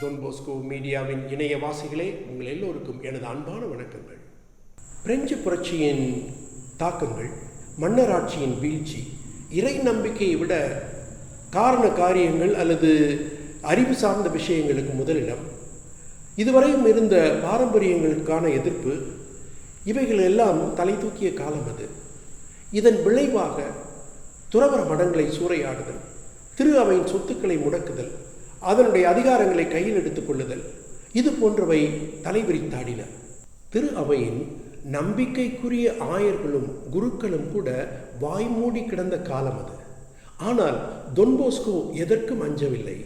Ton Bosco மீடியாவின் இணையவாசிகளே, உங்கள் எல்லோருக்கும் எனது அன்பான வணக்கங்கள். பிரெஞ்சு புரட்சியின் தாக்கங்கள், மன்னராட்சியின் வீழ்ச்சி, இறை நம்பிக்கையை விட காரண காரியங்கள் அல்லது அறிவு சார்ந்த விஷயங்களுக்கு முதலிடம், இதுவரையும் இருந்த பாரம்பரியங்களுக்கான எதிர்ப்பு, இவைகள் எல்லாம் தலை தூக்கிய காலம் அது. இதன் விளைவாக துறவற மடங்களை சூறையாடுதல், திரு அவையின் சொத்துக்களை முடக்குதல், அதனுடைய அதிகாரங்களை கையில் எடுத்துக் கொள்ளுதல், இது போன்றவை தலைவிரித்தாடின. திரு அவையின் நம்பிக்கைக்குரிய ஆயர்களும் குருக்களும் கூட வாய்மூடி கிடந்த காலம் அது. ஆனால் டொன் போஸ்கோ எதற்கும் அஞ்சவில்லை.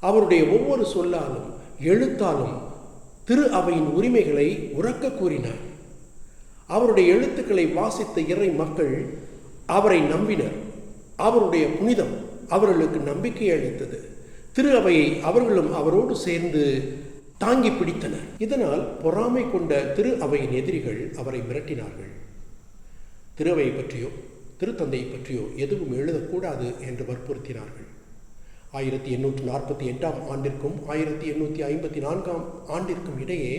அவருடைய ஒவ்வொரு சொல்லாலும் எழுத்தாலும் திரு அவையின் உரிமைகளை உரக்க கூறினார். அவருடைய எழுத்துக்களை வாசித்த இறை மக்கள் அவரை நம்பினர். அவருடைய புனிதம் அவர்களுக்கு நம்பிக்கை அளித்தது. திரு அவையை அவர்களும் அவரோடு சேர்ந்து தாங்கி பிடித்தனர். இதனால் பொறாமை கொண்ட திரு அவையின் எதிரிகள் அவரை மிரட்டினார்கள். திரு அவையை பற்றியோ திருத்தந்தையை பற்றியோ எதுவும் எழுதக்கூடாது என்று வற்புறுத்தினார்கள். 1848 ஆண்டிற்கும் 1854 ஆண்டிற்கும் இடையே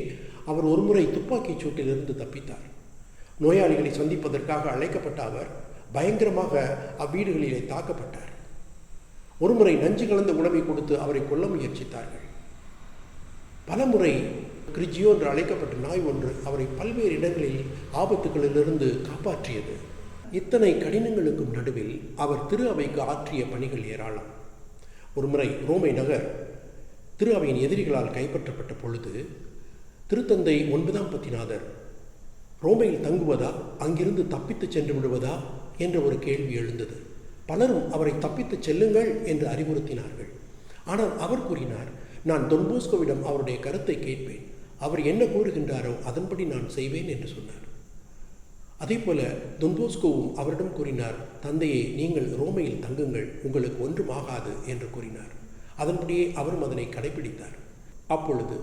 அவர் ஒருமுறை துப்பாக்கிச் சூட்டிலிருந்து தப்பித்தார். நோயாளிகளை சந்திப்பதற்காக அழைக்கப்பட்ட அவர் பயங்கரமாக அவ்வீடுகளிலே தாக்கப்பட்டார். ஒருமுறை நஞ்சு கலந்த உணவை கொடுத்து அவரை கொல்ல முயற்சித்தார்கள். பலமுறை கிரிஜியோ என்று அழைக்கப்பட்ட நாய் ஒன்று அவரை பல்வேறு இடங்களில் ஆபத்துகளிலிருந்து காப்பாற்றியது. இத்தனை கடினங்களுக்கும் நடுவில் அவர் திரு அவைக்கு ஆற்றிய பணிகள் ஏராளம். ஒருமுறை ரோமை நகர் திரு அவையின் எதிரிகளால் கைப்பற்றப்பட்ட பொழுது திருத்தந்தை 9ஆம் பத்திநாதர் ரோமையில் தங்குவதா, அங்கிருந்து தப்பித்து சென்று விடுவதா என்ற ஒரு கேள்வி எழுந்தது. பலரும் அவரை தப்பித்து செல்லுங்கள் என்று அறிவுறுத்தினார்கள். ஆனால் அவர் கூறினார், நான் டொன் போஸ்கோவிடம் அவருடைய கருத்தை கேட்பேன், அவர் என்ன கூறுகின்றாரோ அதன்படி நான் செய்வேன் என்று சொன்னார். அதே போல டொன் போஸ்கோவும் அவரிடம் கூறினார், தந்தையே, நீங்கள் ரோமையில் தங்குங்கள், உங்களுக்கு ஒன்றும் ஆகாது என்று கூறினார். அதன்படியே அவரும் அதனை கடைபிடித்தார். அப்பொழுது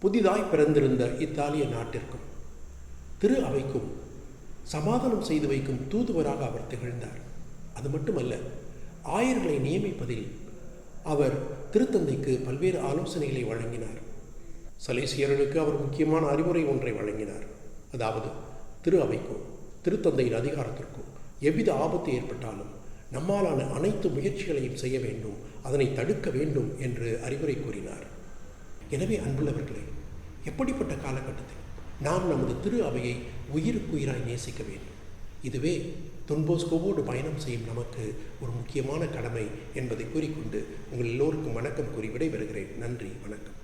புதிதாய் பிறந்திருந்த இத்தாலிய நாட்டிற்கும் திரு அவைக்கும் சமாதானம் செய்து வைக்கும் தூதுவராக அவர் திகழ்ந்தார். அது மட்டுமல்ல, ஆயர்களை நியமிப்பதில் அவர் திருத்தந்தைக்கு பல்வேறு ஆலோசனைகளை வழங்கினார். சலேசியர்களுக்கு அவர் முக்கியமான அறிவுரை ஒன்றை வழங்கினார். அதாவது, திரு அவைக்கும் திருத்தந்தையின் அதிகாரத்திற்கும் எவ்வித ஆபத்து ஏற்பட்டாலும் நம்மாலான அனைத்து முயற்சிகளையும் செய்ய வேண்டும், அதனை தடுக்க வேண்டும் என்று அறிவுரை கூறினார். எனவே அன்புள்ளவர்களே, எப்படிப்பட்ட காலகட்டத்தில் நாம் நமது திரு அவையை உயிருக்குயிராய் நேசிக்க வேண்டும். இதுவே டொன் போஸ்கோவோடு பயணம் செய்யும் நமக்கு ஒரு முக்கியமான கடமை என்பதை கூறிக்கொண்டு உங்கள் எல்லோருக்கும் வணக்கம் கூறி விடைபெறுகிறேன். நன்றி, வணக்கம்.